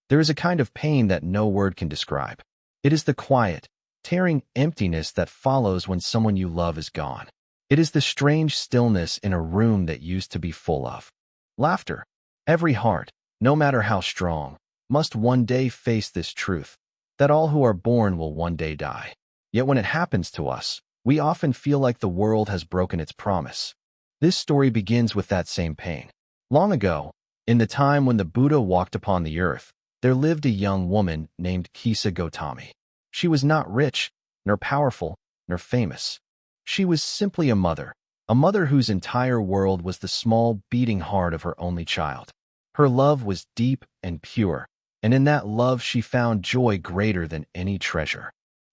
There is a kind of pain that no word can describe. It is the quiet, tearing emptiness that follows when someone you love is gone. It is the strange stillness in a room that used to be full of laughter. Every heart, no matter how strong, must one day face this truth, that all who are born will one day die. Yet when it happens to us, we often feel like the world has broken its promise. This story begins with that same pain. Long ago, in the time when the Buddha walked upon the earth, there lived a young woman named Kisā Gotamī. She was not rich, nor powerful, nor famous. She was simply a mother whose entire world was the small beating heart of her only child. Her love was deep and pure, and in that love she found joy greater than any treasure.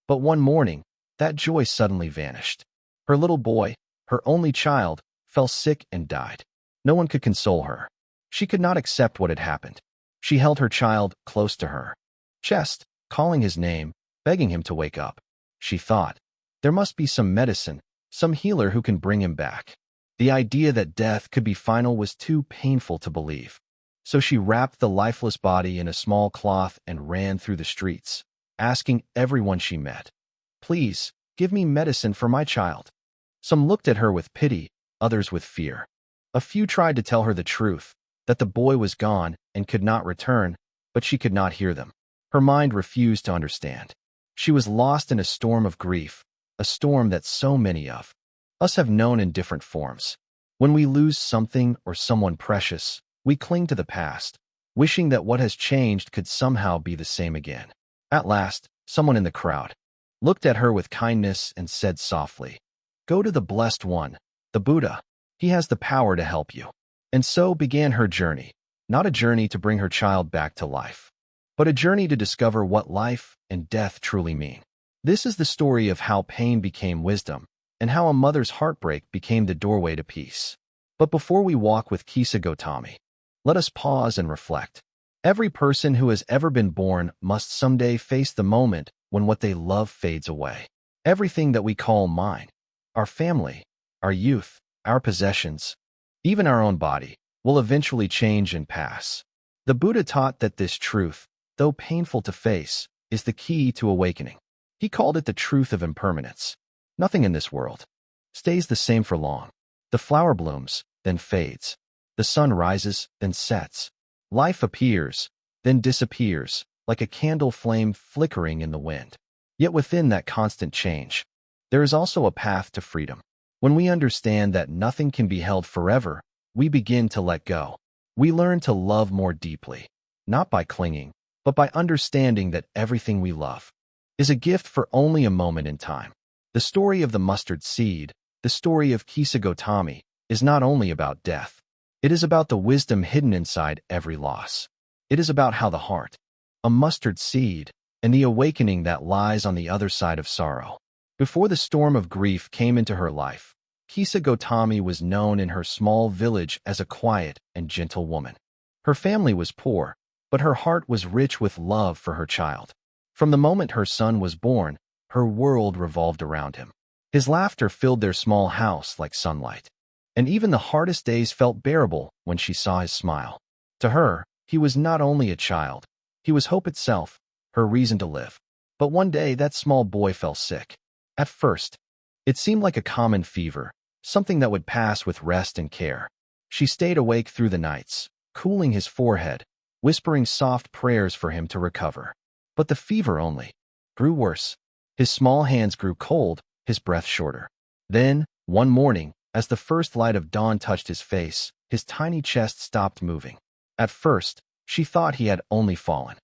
But one morning, that joy suddenly vanished. Her little boy, her only child, fell sick and died. No one could console her. She could not accept what had happened. She held her child close to her chest, calling his name, begging him to wake up. She thought, there must be some medicine, some healer who can bring him back. The idea that death could be final was too painful to believe. So she wrapped the lifeless body in a small cloth and ran through the streets, asking everyone she met, "Please, give me medicine for my child." Some looked at her with pity, others with fear. A few tried to tell her the truth, that the boy was gone and could not return, but she could not hear them. Her mind refused to understand. She was lost in a storm of grief, a storm that so many of us have known in different forms. When we lose something or someone precious, we cling to the past, wishing that what has changed could somehow be the same again. At last, someone in the crowd looked at her with kindness and said softly, "Go to the Blessed One, the Buddha. He has the power to help you." And so began her journey, not a journey to bring her child back to life, but a journey to discover what life and death truly mean. This is the story of how pain became wisdom, and how a mother's heartbreak became the doorway to peace. But before we walk with Kisā Gotamī, let us pause and reflect. Every person who has ever been born must someday face the moment when what they love fades away. Everything that we call mine, our family, our youth, our possessions, even our own body, will eventually change and pass. The Buddha taught that this truth, though painful to face, is the key to awakening. He called it the truth of impermanence. Nothing in this world stays the same for long. The flower blooms, then fades. The sun rises, then sets. Life appears, then disappears, like a candle flame flickering in the wind. Yet within that constant change, there is also a path to freedom. When we understand that nothing can be held forever, we begin to let go. We learn to love more deeply, not by clinging, but by understanding that everything we love is a gift for only a moment in time. The story of the mustard seed, the story of Kisā Gotamī, is not only about death. It is about the wisdom hidden inside every loss. It is about how the heart, a mustard seed, and the awakening that lies on the other side of sorrow. Before the storm of grief came into her life, Kisā Gotamī was known in her small village as a quiet and gentle woman. Her family was poor, but her heart was rich with love for her child. From the moment her son was born, her world revolved around him. His laughter filled their small house like sunlight, and even the hardest days felt bearable when she saw his smile. To her, he was not only a child, he was hope itself, her reason to live. But one day that small boy fell sick. At first, it seemed like a common fever, something that would pass with rest and care. She stayed awake through the nights, cooling his forehead, whispering soft prayers for him to recover. But the fever only grew worse. His small hands grew cold, his breath shorter. Then, one morning, as the first light of dawn touched his face, his tiny chest stopped moving. At first, she thought he had only fallen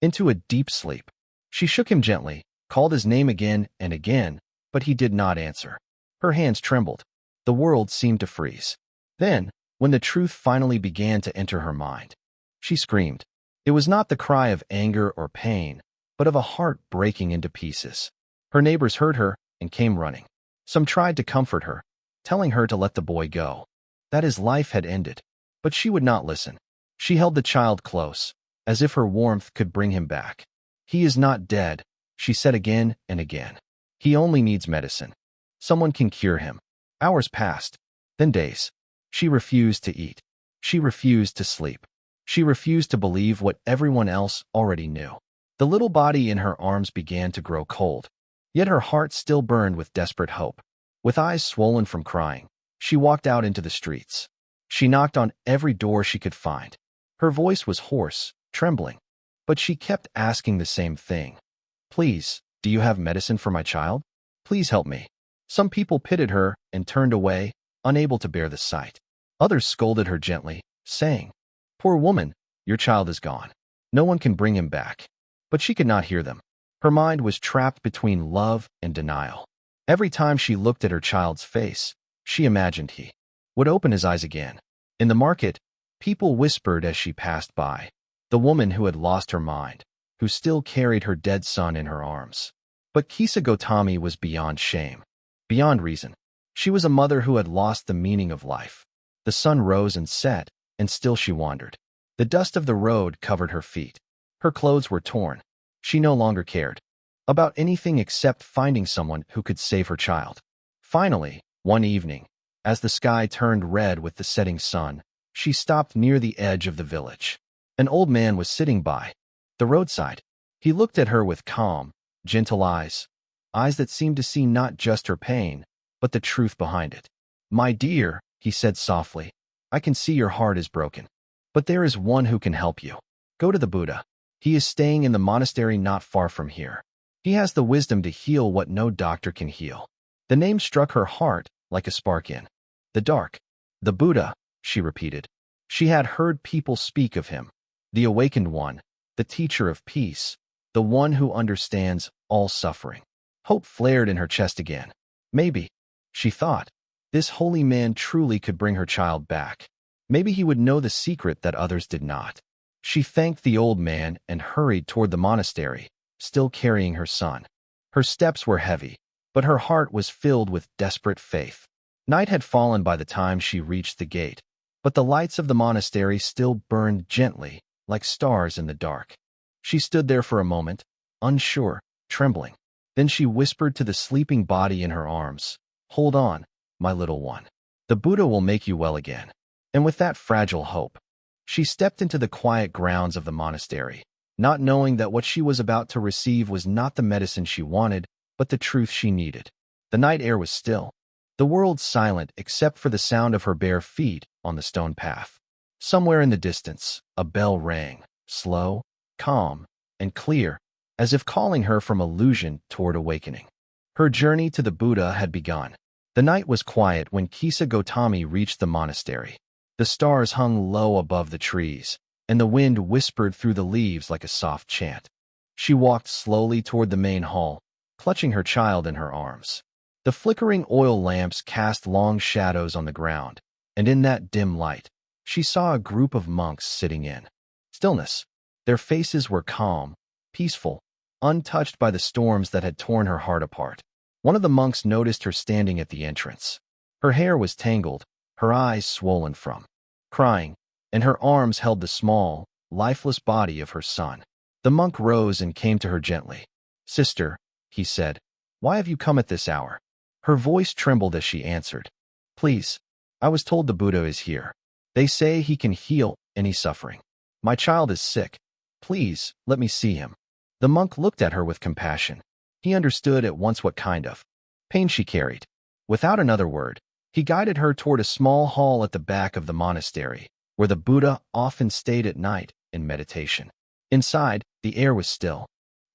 into a deep sleep. She shook him gently, called his name again and again, but he did not answer. Her hands trembled. The world seemed to freeze. Then, when the truth finally began to enter her mind, she screamed. It was not the cry of anger or pain, but of a heart breaking into pieces. Her neighbors heard her and came running. Some tried to comfort her, telling her to let the boy go, that his life had ended. But she would not listen. She held the child close, as if her warmth could bring him back. "He is not dead," she said again and again. "He only needs medicine. Someone can cure him." Hours passed, then days. She refused to eat. She refused to sleep. She refused to believe what everyone else already knew. The little body in her arms began to grow cold, yet her heart still burned with desperate hope. With eyes swollen from crying, she walked out into the streets. She knocked on every door she could find. Her voice was hoarse, trembling, but she kept asking the same thing. Please, do you have medicine for my child? Please help me. Some people pitied her and turned away, unable to bear the sight. Others scolded her gently, saying, Poor woman, your child is gone. No one can bring him back. But she could not hear them. Her mind was trapped between love and denial. Every time she looked at her child's face, she imagined he would open his eyes again. In the market, people whispered as she passed by. The woman who had lost her mind, who still carried her dead son in her arms. But Kisā Gotamī was beyond shame, beyond reason. She was a mother who had lost the meaning of life. The sun rose and set, and still she wandered. The dust of the road covered her feet. Her clothes were torn. She no longer cared about anything except finding someone who could save her child. Finally, one evening, as the sky turned red with the setting sun, she stopped near the edge of the village. An old man was sitting by the roadside. He looked at her with calm, gentle eyes that seemed to see not just her pain, but the truth behind it. My dear, he said softly, I can see your heart is broken. But there is one who can help you. Go to the Buddha. He is staying in the monastery not far from here. He has the wisdom to heal what no doctor can heal. The name struck her heart like a spark in the dark. The Buddha, she repeated. She had heard people speak of him. The awakened one, the teacher of peace, the one who understands all suffering. Hope flared in her chest again. Maybe, she thought, this holy man truly could bring her child back. Maybe he would know the secret that others did not. She thanked the old man and hurried toward the monastery, still carrying her son. Her steps were heavy, but her heart was filled with desperate faith. Night had fallen by the time she reached the gate, but the lights of the monastery still burned gently, like stars in the dark. She stood there for a moment, unsure, trembling. Then she whispered to the sleeping body in her arms, Hold on, my little one. The Buddha will make you well again. And with that fragile hope, she stepped into the quiet grounds of the monastery, not knowing that what she was about to receive was not the medicine she wanted, but the truth she needed. The night air was still, the world silent except for the sound of her bare feet on the stone path. Somewhere in the distance, a bell rang, slow, calm, and clear, as if calling her from illusion toward awakening. Her journey to the Buddha had begun. The night was quiet when Kisā Gotamī reached the monastery. The stars hung low above the trees, and the wind whispered through the leaves like a soft chant. She walked slowly toward the main hall, clutching her child in her arms. The flickering oil lamps cast long shadows on the ground, and in that dim light, she saw a group of monks sitting in stillness. Their faces were calm, peaceful, untouched by the storms that had torn her heart apart. One of the monks noticed her standing at the entrance. Her hair was tangled, her eyes swollen from crying, and her arms held the small, lifeless body of her son. The monk rose and came to her gently. Sister, he said, why have you come at this hour? Her voice trembled as she answered. Please, I was told the Buddha is here. They say he can heal any suffering. My child is sick. Please, let me see him. The monk looked at her with compassion. He understood at once what kind of pain she carried. Without another word, he guided her toward a small hall at the back of the monastery, where the Buddha often stayed at night in meditation. Inside, the air was still.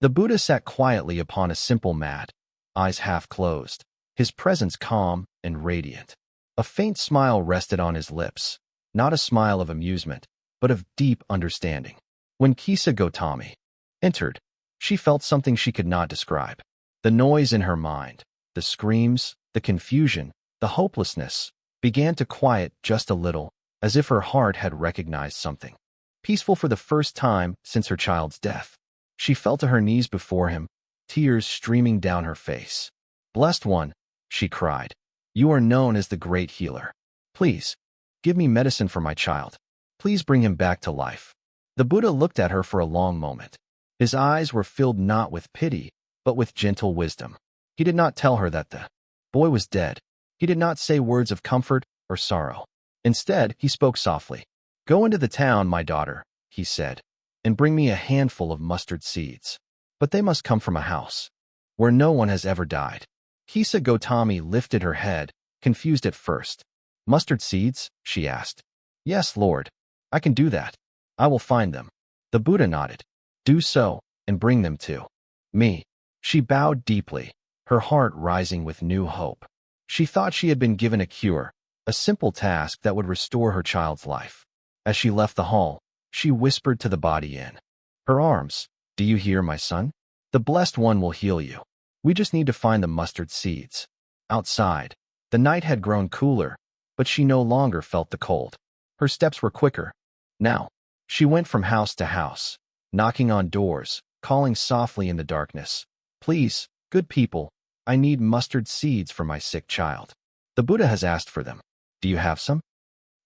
The Buddha sat quietly upon a simple mat, eyes half closed, his presence calm and radiant. A faint smile rested on his lips, not a smile of amusement, but of deep understanding. When Kisā Gotamī entered, she felt something she could not describe. The noise in her mind, the screams, the confusion, the hopelessness, began to quiet just a little, as if her heart had recognized something. Peaceful for the first time since her child's death, she fell to her knees before him, tears streaming down her face. Blessed One, she cried, you are known as the great healer. Please, give me medicine for my child. Please bring him back to life. The Buddha looked at her for a long moment. His eyes were filled not with pity, but with gentle wisdom. He did not tell her that the boy was dead. He did not say words of comfort or sorrow. Instead, he spoke softly. Go into the town, my daughter, he said, and bring me a handful of mustard seeds. But they must come from a house where no one has ever died. Kisā Gotamī lifted her head, confused at first. Mustard seeds? She asked. Yes, Lord. I can do that. I will find them. The Buddha nodded. Do so, and bring them to me. She bowed deeply, her heart rising with new hope. She thought she had been given a cure, a simple task that would restore her child's life. As she left the hall, she whispered to the body in her arms, Do you hear, my son? The Blessed One will heal you. We just need to find the mustard seeds. Outside, the night had grown cooler, but she no longer felt the cold. Her steps were quicker. Now, she went from house to house, knocking on doors, calling softly in the darkness. Please, good people, I need mustard seeds for my sick child. The Buddha has asked for them. Do you have some?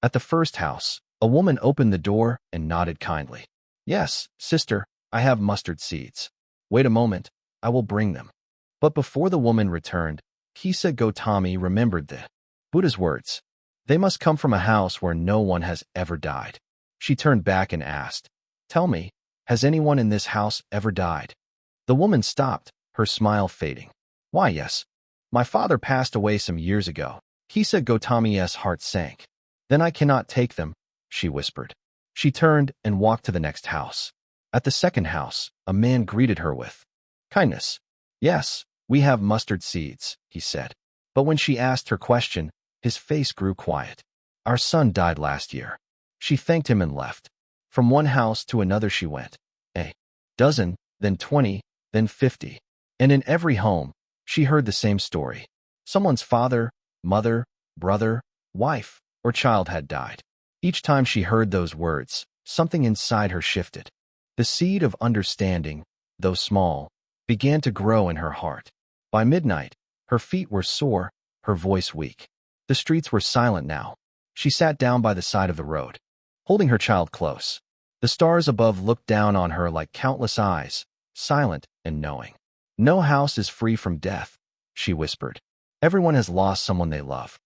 At the first house, a woman opened the door and nodded kindly. Yes, sister, I have mustard seeds. Wait a moment, I will bring them. But before the woman returned, Kisā Gotamī remembered the Buddha's words. They must come from a house where no one has ever died. She turned back and asked, Tell me, has anyone in this house ever died? The woman stopped, her smile fading. Why, yes. My father passed away some years ago. Kisā Gotamī's heart sank. Then I cannot take them, she whispered. She turned and walked to the next house. At the second house, a man greeted her with kindness. Yes, we have mustard seeds, he said. But when she asked her question, his face grew quiet. Our son died last year. She thanked him and left. From one house to another she went. A dozen, then 20, then 50. And in every home, she heard the same story. Someone's father, mother, brother, wife, or child had died. Each time she heard those words, something inside her shifted. The seed of understanding, though small, began to grow in her heart. By midnight, her feet were sore, her voice weak. The streets were silent now. She sat down by the side of the road, holding her child close. The stars above looked down on her like countless eyes, silent and knowing. No house is free from death, she whispered. Everyone has lost someone they love.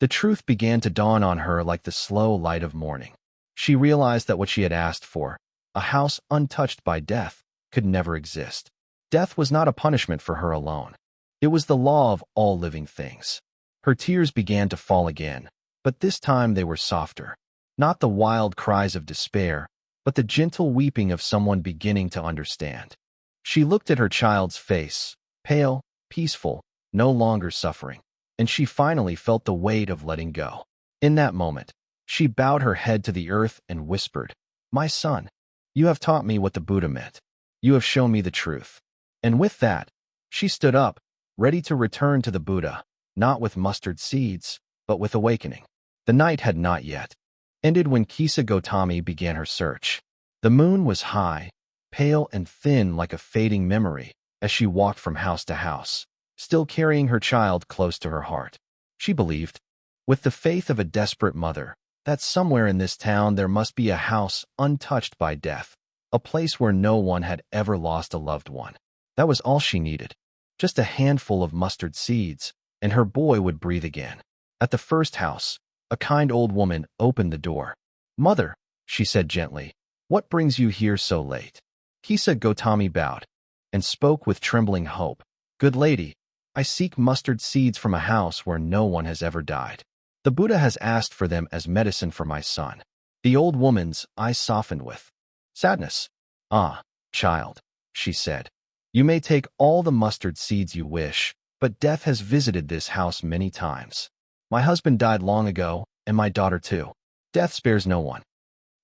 The truth began to dawn on her like the slow light of morning. She realized that what she had asked for, a house untouched by death, could never exist. Death was not a punishment for her alone. It was the law of all living things. Her tears began to fall again, but this time they were softer. Not the wild cries of despair, but the gentle weeping of someone beginning to understand. She looked at her child's face, pale, peaceful, no longer suffering, and she finally felt the weight of letting go. In that moment, she bowed her head to the earth and whispered, My son, you have taught me what the Buddha meant. You have shown me the truth. And with that, she stood up, ready to return to the Buddha, not with mustard seeds, but with awakening. The night had not yet ended when Kisā Gotamī began her search. The moon was high, pale and thin like a fading memory, as she walked from house to house, still carrying her child close to her heart. She believed, with the faith of a desperate mother, that somewhere in this town there must be a house untouched by death, a place where no one had ever lost a loved one. That was all she needed. Just a handful of mustard seeds, and her boy would breathe again. At the first house, a kind old woman opened the door. Mother, she said gently, what brings you here so late? Kisā Gotamī bowed and spoke with trembling hope. Good lady, I seek mustard seeds from a house where no one has ever died. The Buddha has asked for them as medicine for my son. The old woman's eyes softened with sadness. Ah, child, she said. You may take all the mustard seeds you wish, but death has visited this house many times. My husband died long ago, and my daughter too. Death spares no one.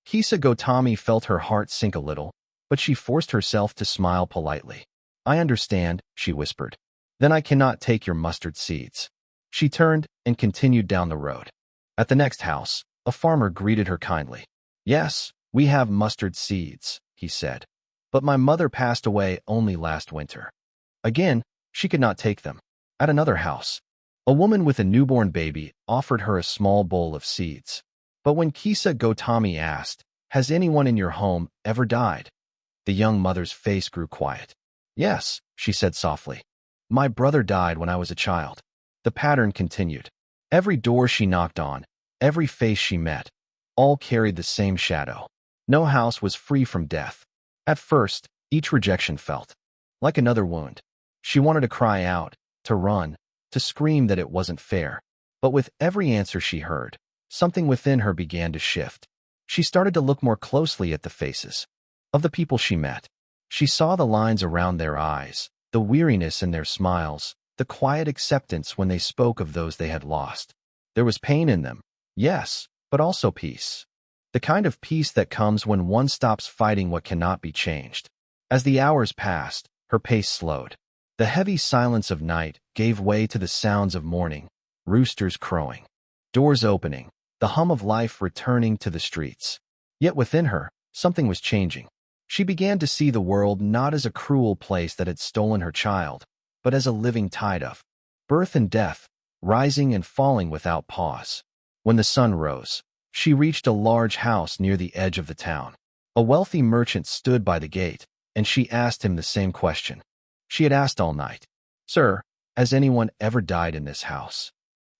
Kisā Gotamī felt her heart sink a little, but she forced herself to smile politely. I understand, she whispered. Then I cannot take your mustard seeds. She turned and continued down the road. At the next house, a farmer greeted her kindly. Yes, we have mustard seeds, he said. But my mother passed away only last winter. Again, she could not take them. At another house, a woman with a newborn baby offered her a small bowl of seeds. But when Kisā Gotamī asked, Has anyone in your home ever died? The young mother's face grew quiet. Yes, she said softly. My brother died when I was a child. The pattern continued. Every door she knocked on, every face she met, all carried the same shadow. No house was free from death. At first, each rejection felt like another wound. She wanted to cry out, to run, to scream that it wasn't fair. But with every answer she heard, something within her began to shift. She started to look more closely at the faces of the people she met. She saw the lines around their eyes, the weariness in their smiles, the quiet acceptance when they spoke of those they had lost. There was pain in them, yes, but also peace. The kind of peace that comes when one stops fighting what cannot be changed. As the hours passed, her pace slowed. The heavy silence of night gave way to the sounds of morning, roosters crowing, doors opening, the hum of life returning to the streets. Yet within her, something was changing. She began to see the world not as a cruel place that had stolen her child, but as a living tide of birth and death, rising and falling without pause. When the sun rose, she reached a large house near the edge of the town. A wealthy merchant stood by the gate, and she asked him the same question she had asked all night. "Sir, has anyone ever died in this house?"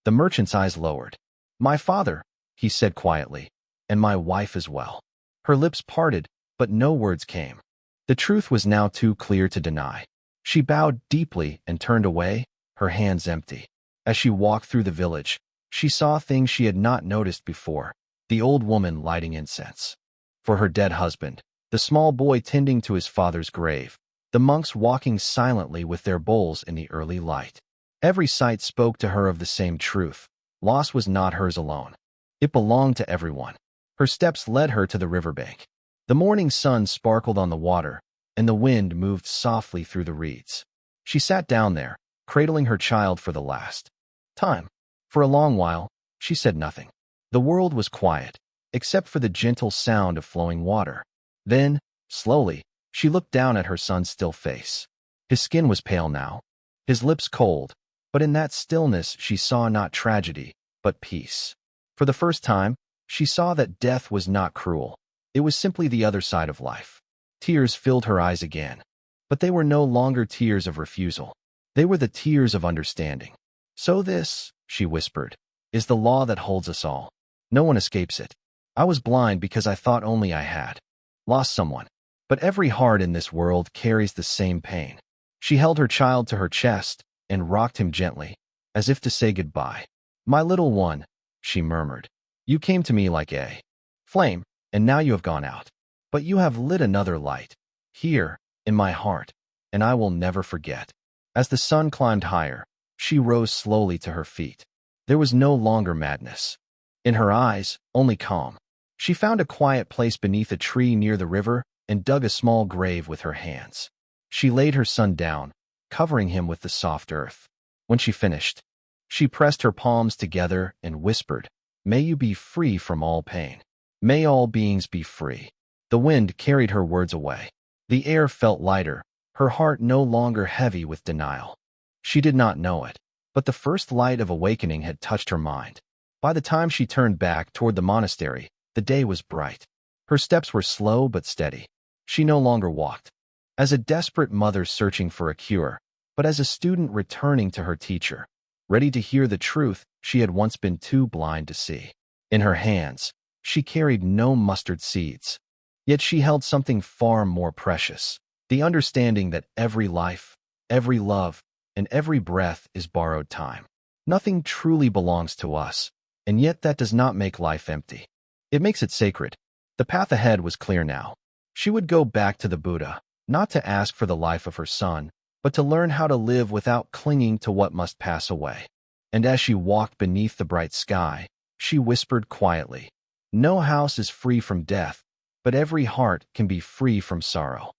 The merchant's eyes lowered. "My father," he said quietly, "and my wife as well." Her lips parted, but no words came. The truth was now too clear to deny. She bowed deeply and turned away, her hands empty. As she walked through the village, she saw things she had not noticed before. The old woman lighting incense for her dead husband, the small boy tending to his father's grave, the monks walking silently with their bowls in the early light. Every sight spoke to her of the same truth. Loss was not hers alone. It belonged to everyone. Her steps led her to the riverbank. The morning sun sparkled on the water, and the wind moved softly through the reeds. She sat down there, cradling her child for the last time. For a long while, she said nothing. The world was quiet, except for the gentle sound of flowing water. Then, slowly, she looked down at her son's still face. His skin was pale now, his lips cold, but in that stillness she saw not tragedy, but peace. For the first time, she saw that death was not cruel. It was simply the other side of life. Tears filled her eyes again, but they were no longer tears of refusal. They were the tears of understanding. "So this," she whispered, "is the law that holds us all. No one escapes it. I was blind because I thought only I had lost someone. But every heart in this world carries the same pain." She held her child to her chest and rocked him gently, as if to say goodbye. "My little one," she murmured, "you came to me like a flame, and now you have gone out. But you have lit another light, here, in my heart, and I will never forget." As the sun climbed higher, she rose slowly to her feet. There was no longer madness. In her eyes, only calm. She found a quiet place beneath a tree near the river and dug a small grave with her hands. She laid her son down, covering him with the soft earth. When she finished, she pressed her palms together and whispered, "May you be free from all pain. May all beings be free." The wind carried her words away. The air felt lighter, her heart no longer heavy with denial. She did not know it, but the first light of awakening had touched her mind. By the time she turned back toward the monastery, the day was bright. Her steps were slow but steady. She no longer walked as a desperate mother searching for a cure, but as a student returning to her teacher, ready to hear the truth she had once been too blind to see. In her hands, she carried no mustard seeds. Yet she held something far more precious, the understanding that every life, every love, and every breath is borrowed time. Nothing truly belongs to us, and yet that does not make life empty. It makes it sacred. The path ahead was clear now. She would go back to the Buddha, not to ask for the life of her son, but to learn how to live without clinging to what must pass away. And as she walked beneath the bright sky, she whispered quietly, "No house is free from death, but every heart can be free from sorrow."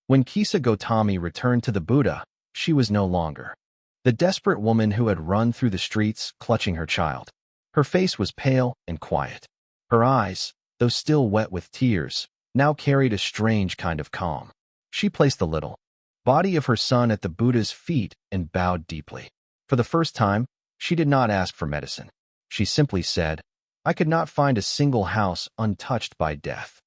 When Kisā Gotamī returned to the Buddha, she was no longer the desperate woman who had run through the streets clutching her child. Her face was pale and quiet. Her eyes, though still wet with tears, now carried a strange kind of calm. She placed the little body of her son at the Buddha's feet and bowed deeply. For the first time, she did not ask for medicine. She simply said, "I could not find a single house untouched by death."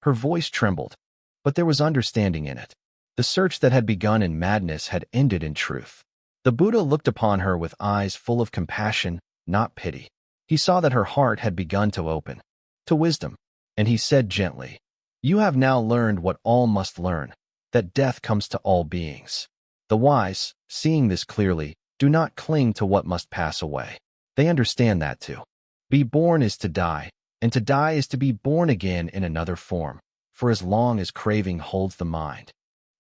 Her voice trembled, but there was understanding in it. The search that had begun in madness had ended in truth. The Buddha looked upon her with eyes full of compassion, not pity. He saw that her heart had begun to open. to wisdom. And he said gently, "You have now learned what all must learn, that death comes to all beings. The wise, seeing this clearly, do not cling to what must pass away. They understand that to be born is to die, and to die is to be born again in another form, for as long as craving holds the mind."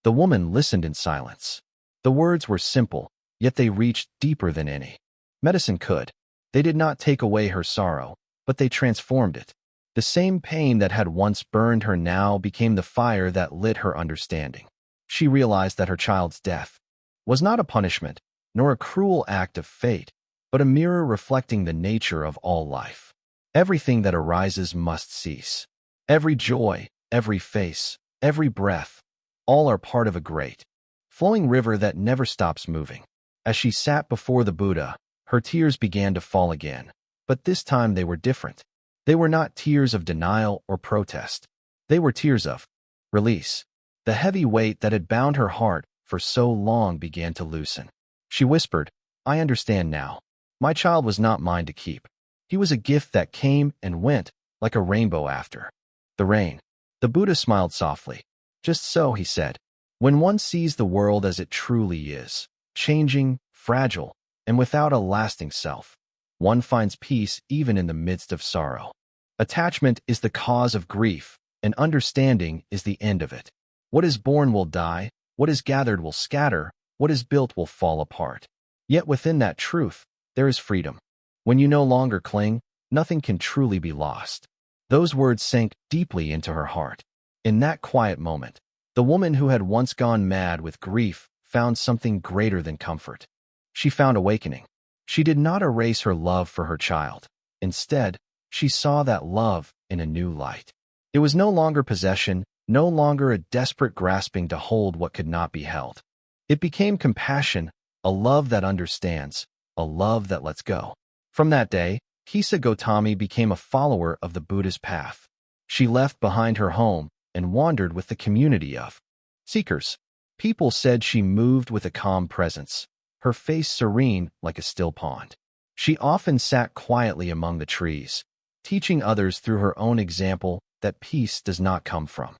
The woman listened in silence. The words were simple, yet they reached deeper than any medicine could. They did not take away her sorrow, but they transformed it. The same pain that had once burned her now became the fire that lit her understanding. She realized that her child's death was not a punishment, nor a cruel act of fate, but a mirror reflecting the nature of all life. Everything that arises must cease. Every joy, every face, every breath, all are part of a great, flowing river that never stops moving. As she sat before the Buddha, her tears began to fall again, but this time they were different. They were not tears of denial or protest. They were tears of release. The heavy weight that had bound her heart for so long began to loosen. She whispered, "I understand now. My child was not mine to keep. He was a gift that came and went, like a rainbow after the rain." The Buddha smiled softly. "Just so," he said. "When one sees the world as it truly is, changing, fragile, and without a lasting self, one finds peace even in the midst of sorrow. Attachment is the cause of grief, and understanding is the end of it. What is born will die, what is gathered will scatter, what is built will fall apart. Yet within that truth, there is freedom. When you no longer cling, nothing can truly be lost." Those words sank deeply into her heart. In that quiet moment, the woman who had once gone mad with grief found something greater than comfort. She found awakening. She did not erase her love for her child. Instead, she saw that love in a new light. It was no longer possession, no longer a desperate grasping to hold what could not be held. It became compassion, a love that understands, a love that lets go. From that day, Kisā Gotamī became a follower of the Buddha's path. She left behind her home and wandered with the community of seekers. People said she moved with a calm presence, her face serene like a still pond. She often sat quietly among the trees, teaching others through her own example that peace does not come from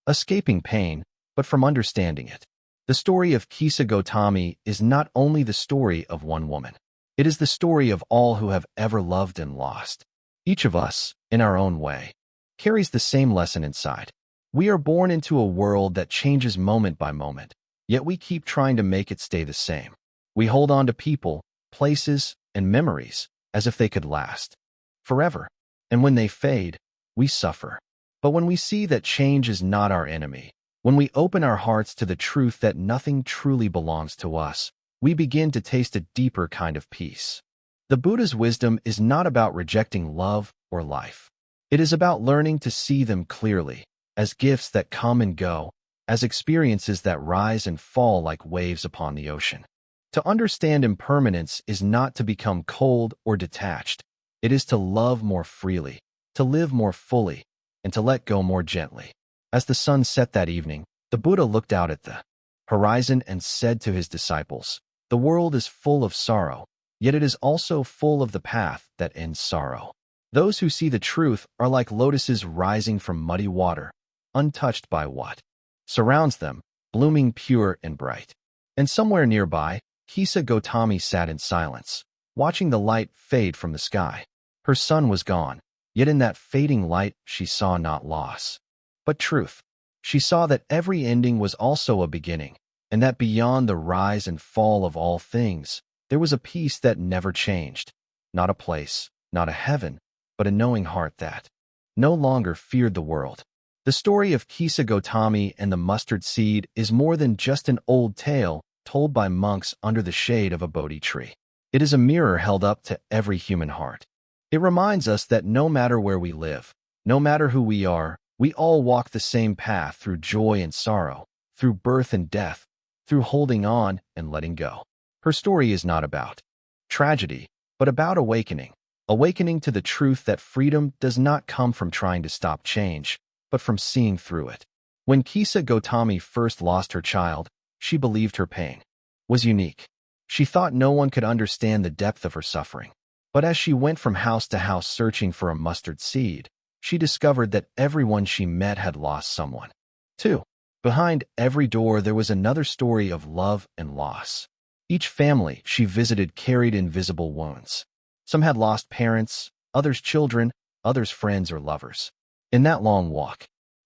escaping pain, but from understanding it. The story of Kisā Gotamī is not only the story of one woman. It is the story of all who have ever loved and lost. Each of us, in our own way, carries the same lesson inside. We are born into a world that changes moment by moment, yet we keep trying to make it stay the same. We hold on to people, places, and memories as if they could last forever. And when they fade, we suffer. But when we see that change is not our enemy, when we open our hearts to the truth that nothing truly belongs to us, we begin to taste a deeper kind of peace. The Buddha's wisdom is not about rejecting love or life. It is about learning to see them clearly, as gifts that come and go, as experiences that rise and fall like waves upon the ocean. To understand impermanence is not to become cold or detached. It is to love more freely, to live more fully, and to let go more gently. As the sun set that evening, the Buddha looked out at the horizon and said to his disciples, "The world is full of sorrow, yet it is also full of the path that ends sorrow. Those who see the truth are like lotuses rising from muddy water, untouched by what surrounds them, blooming pure and bright." And somewhere nearby, Kisā Gotamī sat in silence, watching the light fade from the sky. Her sun was gone, yet in that fading light she saw not loss, but truth. She saw that every ending was also a beginning, and that beyond the rise and fall of all things, there was a peace that never changed. Not a place, not a heaven, but a knowing heart that no longer feared the world. The story of Kisā Gotamī and the mustard seed is more than just an old tale told by monks under the shade of a Bodhi tree. It is a mirror held up to every human heart. It reminds us that no matter where we live, no matter who we are, we all walk the same path through joy and sorrow, through birth and death, through holding on and letting go. Her story is not about tragedy, but about awakening. Awakening to the truth that freedom does not come from trying to stop change, but from seeing through it. When Kisā Gotamī first lost her child, she believed her pain was unique. She thought no one could understand the depth of her suffering. But as she went from house to house searching for a mustard seed, she discovered that everyone she met had lost someone. 2. Behind every door there was another story of love and loss. Each family she visited carried invisible wounds. Some had lost parents, others children, others friends or lovers. In that long walk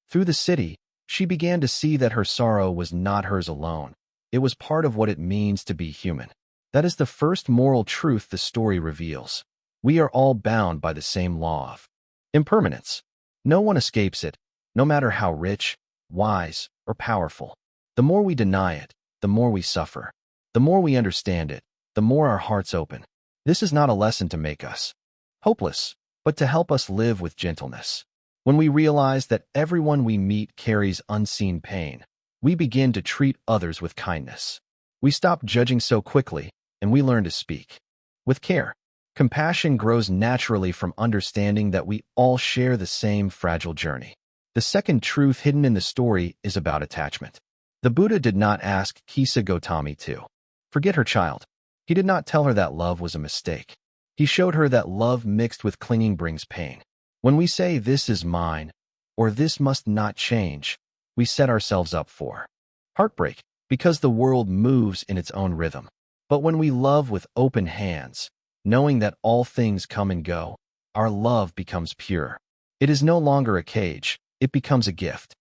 through the city, she began to see that her sorrow was not hers alone. It was part of what it means to be human. That is the first moral truth the story reveals. We are all bound by the same law of impermanence. No one escapes it, no matter how rich, wise, or powerful. The more we deny it, the more we suffer. The more we understand it, the more our hearts open. This is not a lesson to make us hopeless, but to help us live with gentleness. When we realize that everyone we meet carries unseen pain, we begin to treat others with kindness. We stop judging so quickly, and we learn to speak with care. Compassion grows naturally from understanding that we all share the same fragile journey. The second truth hidden in the story is about attachment. The Buddha did not ask Kisā Gotamī to forget her child. He did not tell her that love was a mistake. He showed her that love mixed with clinging brings pain. When we say, "This is mine," or "This must not change," we set ourselves up for heartbreak, because the world moves in its own rhythm. But when we love with open hands, knowing that all things come and go, our love becomes pure. It is no longer a cage, it becomes a gift.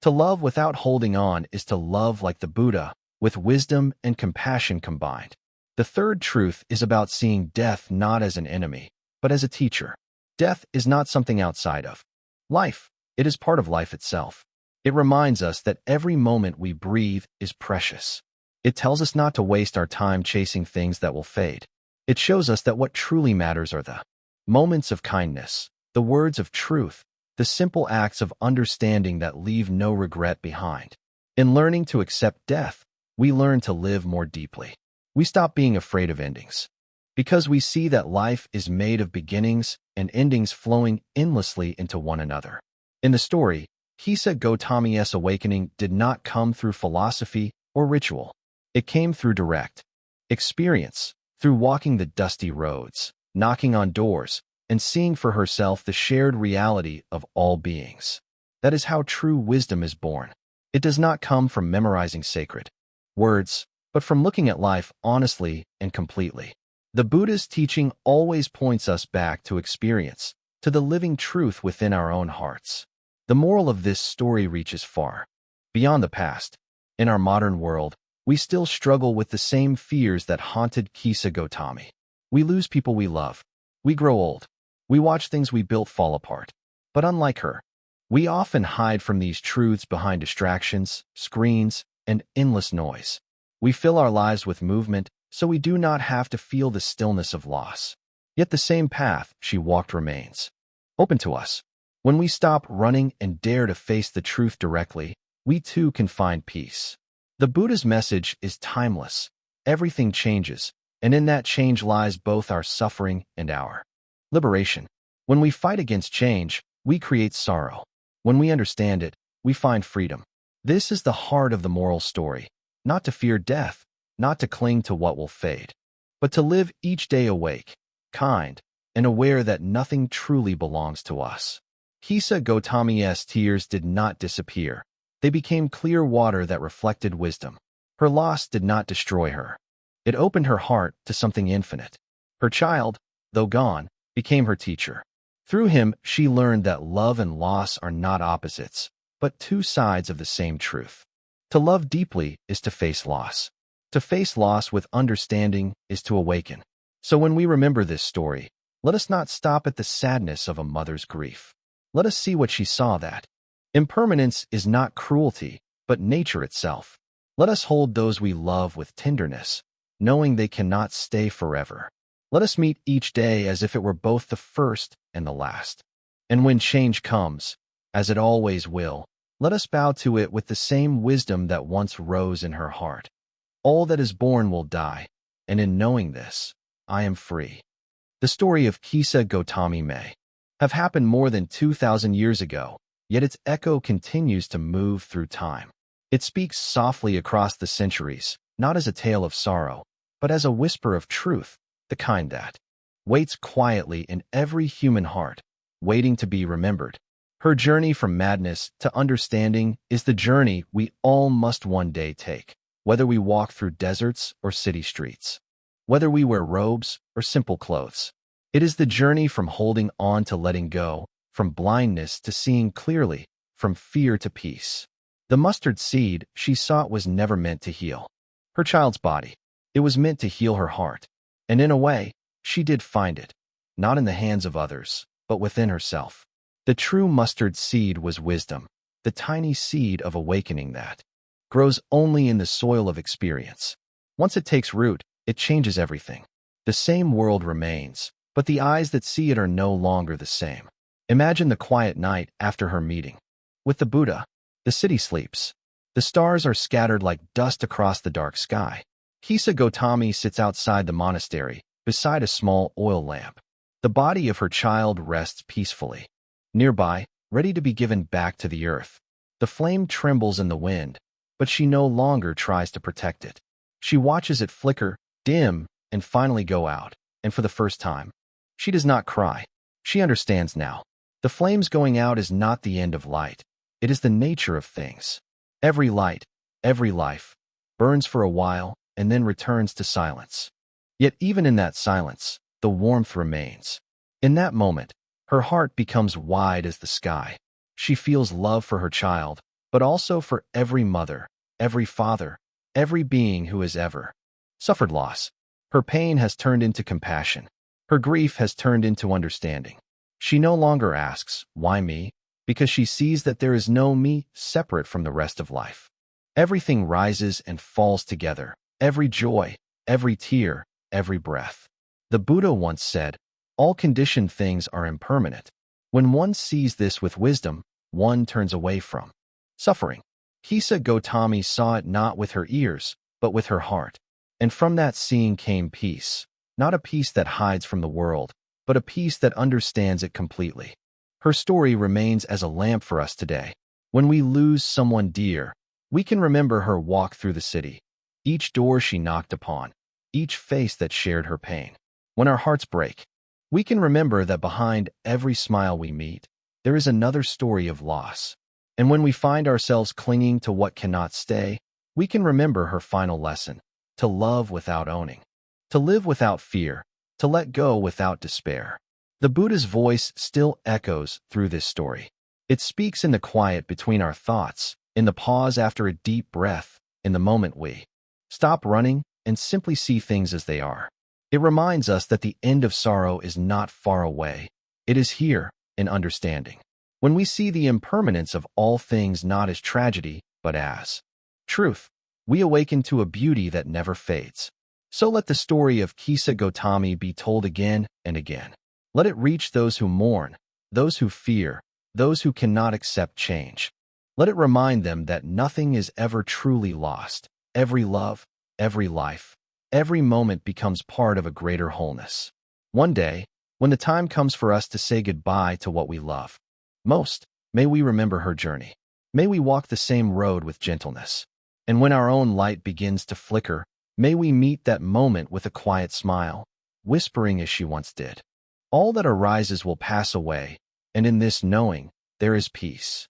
To love without holding on is to love like the Buddha, with wisdom and compassion combined. The third truth is about seeing death not as an enemy, but as a teacher. Death is not something outside of life, it is part of life itself. It reminds us that every moment we breathe is precious. It tells us not to waste our time chasing things that will fade. It shows us that what truly matters are the moments of kindness, the words of truth, the simple acts of understanding that leave no regret behind. In learning to accept death, we learn to live more deeply. We stop being afraid of endings, because we see that life is made of beginnings and endings flowing endlessly into one another. In the story, Kisā Gotamī's awakening did not come through philosophy or ritual. It came through direct experience, through walking the dusty roads, knocking on doors, and seeing for herself the shared reality of all beings. That is how true wisdom is born. It does not come from memorizing sacred words, but from looking at life honestly and completely. The Buddha's teaching always points us back to experience, to the living truth within our own hearts. The moral of this story reaches far beyond the past. In our modern world, we still struggle with the same fears that haunted Kisā Gotamī. We lose people we love. We grow old. We watch things we built fall apart. But unlike her, we often hide from these truths behind distractions, screens, and endless noise. We fill our lives with movement, so we do not have to feel the stillness of loss. Yet the same path she walked remains open to us. When we stop running and dare to face the truth directly, we too can find peace. The Buddha's message is timeless. Everything changes, and in that change lies both our suffering and our liberation. When we fight against change, we create sorrow. When we understand it, we find freedom. This is the heart of the moral story. Not to fear death, not to cling to what will fade, but to live each day awake, kind, and aware that nothing truly belongs to us. Kisā Gotamī's tears did not disappear. They became clear water that reflected wisdom. Her loss did not destroy her. It opened her heart to something infinite. Her child, though gone, became her teacher. Through him, she learned that love and loss are not opposites, but two sides of the same truth. To love deeply is to face loss. To face loss with understanding is to awaken. So when we remember this story, let us not stop at the sadness of a mother's grief. Let us see what she saw, that impermanence is not cruelty, but nature itself. Let us hold those we love with tenderness, knowing they cannot stay forever. Let us meet each day as if it were both the first and the last. And when change comes, as it always will, let us bow to it with the same wisdom that once rose in her heart. All that is born will die, and in knowing this, I am free. The story of Kisā Gotamī may have happened more than 2,000 years ago, yet its echo continues to move through time. It speaks softly across the centuries, not as a tale of sorrow, but as a whisper of truth, the kind that waits quietly in every human heart, waiting to be remembered. Her journey from madness to understanding is the journey we all must one day take, whether we walk through deserts or city streets, whether we wear robes or simple clothes. It is the journey from holding on to letting go, from blindness to seeing clearly, from fear to peace. The mustard seed she sought was never meant to heal her child's body. It was meant to heal her heart. And in a way, she did find it, not in the hands of others, but within herself. The true mustard seed was wisdom, the tiny seed of awakening that grows only in the soil of experience. Once it takes root, it changes everything. The same world remains, but the eyes that see it are no longer the same. Imagine the quiet night after her meeting with the Buddha. The city sleeps. The stars are scattered like dust across the dark sky. Kisā Gotamī sits outside the monastery, beside a small oil lamp. The body of her child rests peacefully. Nearby, ready to be given back to the earth. The flame trembles in the wind, but she no longer tries to protect it. She watches it flicker, dim, and finally go out, and for the first time, she does not cry. She understands now. The flames going out is not the end of light. It is the nature of things. Every light, every life, burns for a while and then returns to silence. Yet even in that silence, the warmth remains. In that moment, her heart becomes wide as the sky. She feels love for her child, but also for every mother, every father, every being who has ever suffered loss. Her pain has turned into compassion. Her grief has turned into understanding. She no longer asks, "Why me?" because she sees that there is no me separate from the rest of life. Everything rises and falls together, every joy, every tear, every breath. The Buddha once said, "All conditioned things are impermanent." When one sees this with wisdom, one turns away from suffering. Kisā Gotamī saw it not with her ears, but with her heart. And from that seeing came peace, not a peace that hides from the world, but a peace that understands it completely. Her story remains as a lamp for us today. When we lose someone dear, we can remember her walk through the city, each door she knocked upon, each face that shared her pain. When our hearts break, we can remember that behind every smile we meet, there is another story of loss. And when we find ourselves clinging to what cannot stay, we can remember her final lesson: to love without owning, to live without fear, to let go without despair. The Buddha's voice still echoes through this story. It speaks in the quiet between our thoughts, in the pause after a deep breath, in the moment we stop running and simply see things as they are. It reminds us that the end of sorrow is not far away. It is here, in understanding. When we see the impermanence of all things not as tragedy, but as truth, we awaken to a beauty that never fades. So let the story of Kisā Gotamī be told again and again. Let it reach those who mourn, those who fear, those who cannot accept change. Let it remind them that nothing is ever truly lost. Every love, every life, every moment becomes part of a greater wholeness. One day, when the time comes for us to say goodbye to what we love most, may we remember her journey. May we walk the same road with gentleness. And when our own light begins to flicker, may we meet that moment with a quiet smile, whispering as she once did, "All that arises will pass away, and in this knowing, there is peace."